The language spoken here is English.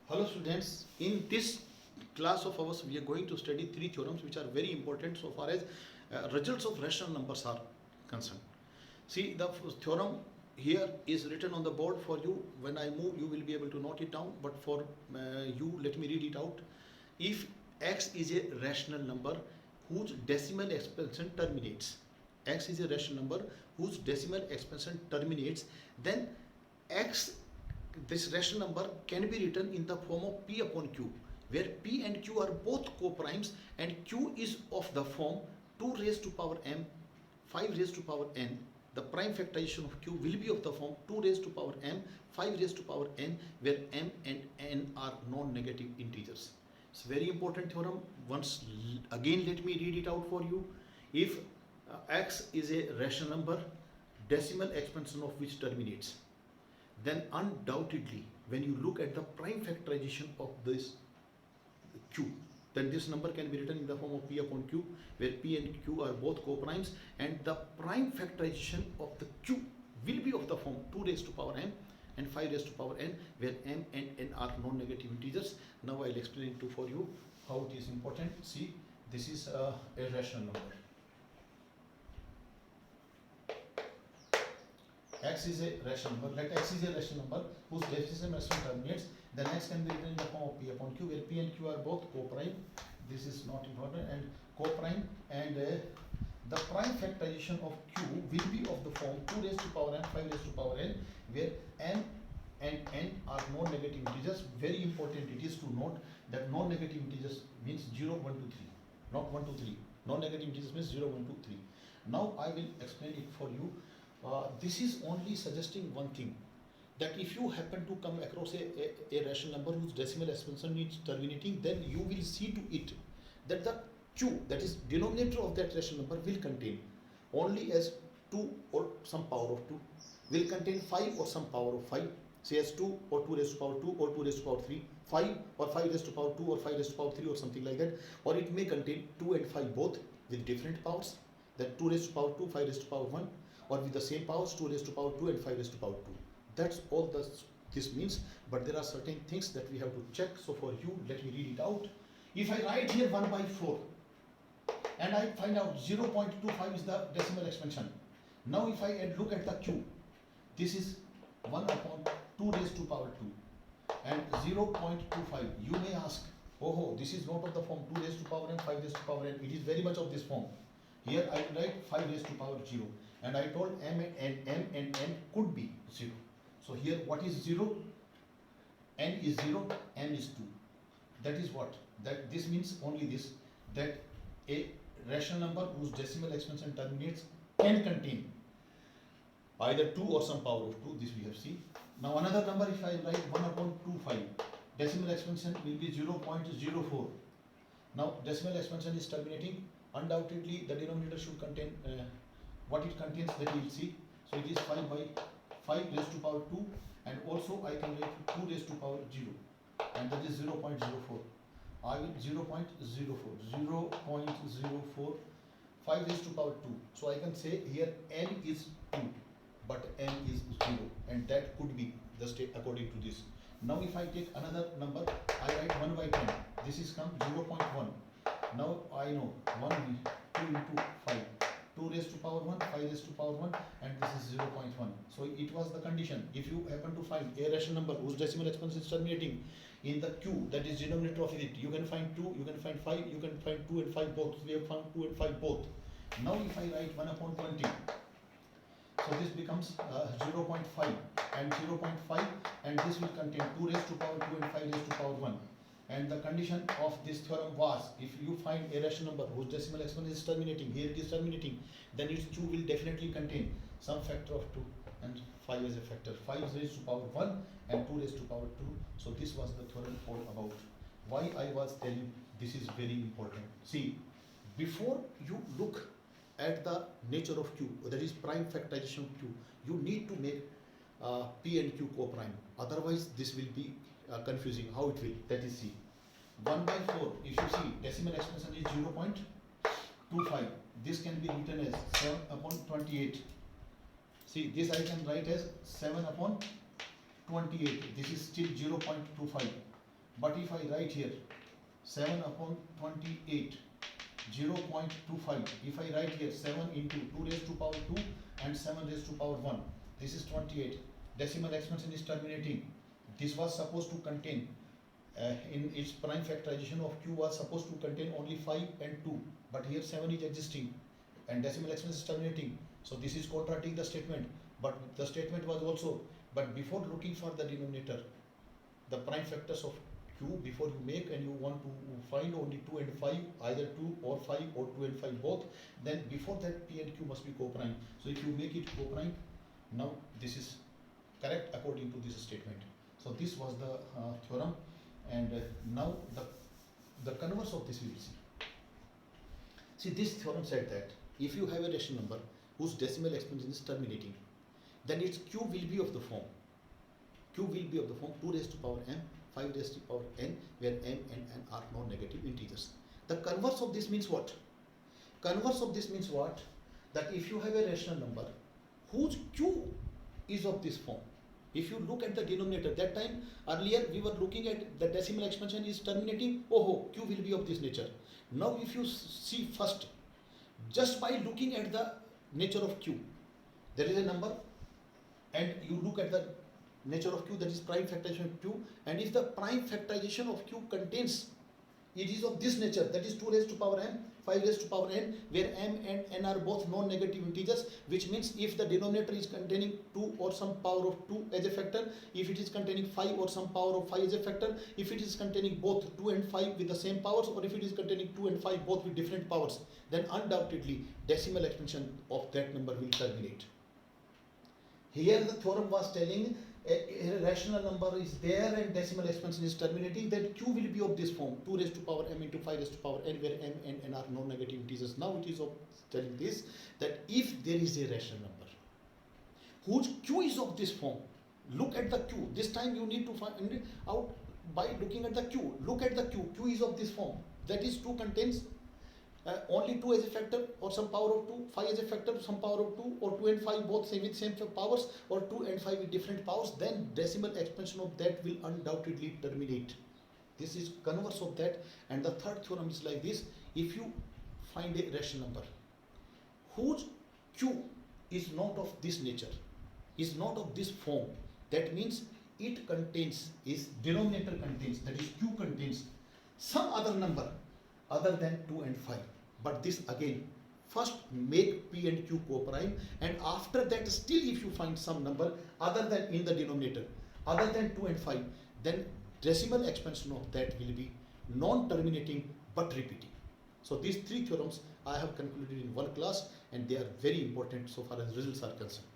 Hello students, in this class of ours we are going to study three theorems which are very important so far as results of rational numbers are concerned. See, the theorem here is written on the board for you. When I move you will be able to note it down, but for you let me read it out. If x is a rational number whose decimal expansion terminates, x is a rational number whose decimal expansion terminates, then x, this rational number can be written in the form of p upon q, where p and q are both co-primes and q is of the form 2 raised to power m 5 raised to power n. The prime factorization of q will be of the form 2 raised to power m 5 raised to power n, where m and n are non-negative integers. It's a very important theorem. Once again let me read it out for you. If x is a rational number decimal expansion of which terminates, then undoubtedly when you look at the prime factorization of this q, then this number can be written in the form of p upon q, where p and q are both co-primes, and the prime factorization of the q will be of the form 2 raised to power m and 5 raised to power n, where m and n are non-negative integers. Now I'll explain it for you how it is important. See, this is a rational number. X is a rational number. Let x is a rational number whose decimal expansion terminates. Then x can be written in the form of p upon q, where p and q are both co-prime. This is not important, and co-prime, and the prime factorization of q will be of the form 2 raised to power n 5 raised to power n, where m and n are non-negative integers. Very important it is to note that non-negative integers means 0, 1, 2, 3, not 1, 2, 3. Non-negative integers means 0, 1, 2, 3. Now I will explain it for you. This is only suggesting one thing, that if you happen to come across a rational number whose decimal expansion is terminating, then you will see to it that the q, that is denominator of that rational number, will contain only as 2 or some power of 2, will contain 5 or some power of 5, say as 2 or 2 raised to power 2 or 2 raised to power 3, 5 or 5 raised to power 2 or 5 raised to power 3 or something like that, or it may contain 2 and 5 both with different powers, that 2 raised to power 2, 5 raised to power 1, or with the same powers, 2 raised to power 2 and 5 raised to power 2. That's all this means, but there are certain things that we have to check. So for you, let me read it out. If I write here 1 by 4 and I find out 0.25 is the decimal expansion. Now if I look at the q, this is 1 upon 2 raised to power 2 and 0.25. You may ask, oh, this is not of the form 2 raised to power n, 5 raised to power n. It is very much of this form. Here I will write 5 raised to power 0. And I told m and n could be 0. So here what is 0? N is 0, m is 2. That is what? That this means only this, that a rational number whose decimal expansion terminates can contain either 2 or some power of 2. This we have seen. Now another number, if I write 1 upon 25, decimal expansion will be 0.04. Now decimal expansion is terminating. Undoubtedly the denominator should contain what it contains, that you will see. So it is 5 by 5 raised to power 2, and also I can write 2 raised to power 0, and that is 0.04. I will 0.04, 5 raised to power 2. So I can say here n is 2, but m is 0, and that could be the state according to this. Now if I take another number, I write 1 by 10. This is come 0.1. Now I know 1 2 into 5. 2 raised to power 1, 5 raised to power 1, and this is 0.1. So it was the condition. If you happen to find a rational number whose decimal expansion is terminating in the q, that is denominator of it, you can find 2, you can find 5, you can find 2 and 5 both. We have found 2 and 5 both. Now if I write 1 upon 20, so this becomes 0.5 and 0.5, and this will contain 2 raised to power 2 and 5 raised to power 1. And the condition of this theorem was, if you find a rational number whose decimal expansion is terminating, here it is terminating, then its q will definitely contain some factor of 2 and 5 as a factor. 5 is raised to power 1 and 2 raised to power 2. So this was the theorem all about. Why I was telling this is very important. See, before you look at the nature of q, that is prime factorization of q, you need to make p and q co-prime. Otherwise this will be confusing. How it will? That is, see, 1 by 4, if you see decimal expansion is 0.25, this can be written as 7 upon 28. See, this I can write as 7 upon 28. This is still 0.25. But if I write here 7 upon 28, 0.25, if I write here 7 into 2 raised to power 2 and 7 raised to power 1, this is 28. Decimal expansion is terminating. This was supposed to contain, in its prime factorization of q was supposed to contain only 5 and 2, but here 7 is existing and decimal expansion is terminating. So this is contradicting the statement, but the statement was also, but before looking for the denominator, the prime factors of q, before you make and you want to find only 2 and 5, either 2 or 5 or 2 and 5 both, then before that p and q must be co-prime. So if you make it co-prime, now this is correct according to this statement. So this was the theorem, and now the converse of this we will see. See, this theorem said that if you have a rational number whose decimal expansion is terminating, then its q will be of the form 2 raised to power m, 5 raised to power n, where m and n are non-negative integers. The converse of this means what? Converse of this means what? That if you have a rational number whose q is of this form, if you look at the denominator, that time earlier we were looking at the decimal expansion is terminating, q will be of this nature. Now if you see first, just by looking at the nature of q, there is a number and you look at the nature of q, that is prime factorization of q, and if the prime factorization of q contains, it is of this nature, that is 2 raised to power m, 5 raised to power n, where m and n are both non-negative integers, which means if the denominator is containing 2 or some power of 2 as a factor, if it is containing 5 or some power of 5 as a factor, if it is containing both 2 and 5 with the same powers, or if it is containing 2 and 5 both with different powers, then undoubtedly decimal expansion of that number will terminate. Here the theorem was telling a rational number is there and decimal expansion is terminating, then q will be of this form 2 raised to power m into 5 raised to power n, where m and n are non-negative integers. Now it is of telling this, that if there is a rational number whose q is of this form, look at the q. This time you need to find it out by looking at the q. Look at the q. Q is of this form, that is 2 contains only 2 as a factor or some power of 2, 5 as a factor, some power of 2, or 2 and 5 both same with same powers, or 2 and 5 with different powers, then decimal expansion of that will undoubtedly terminate. This is converse of that. And the third theorem is like this: if you find a rational number whose q is not of this nature, is not of this form, that means it contains, is denominator contains, that is q contains some other number other than 2 and 5. But this again, first make p and q co-prime, and after that still if you find some number other than in the denominator, other than 2 and 5, then decimal expansion of that will be non-terminating but repeating. So these 3 theorems I have concluded in one class, and they are very important so far as results are concerned.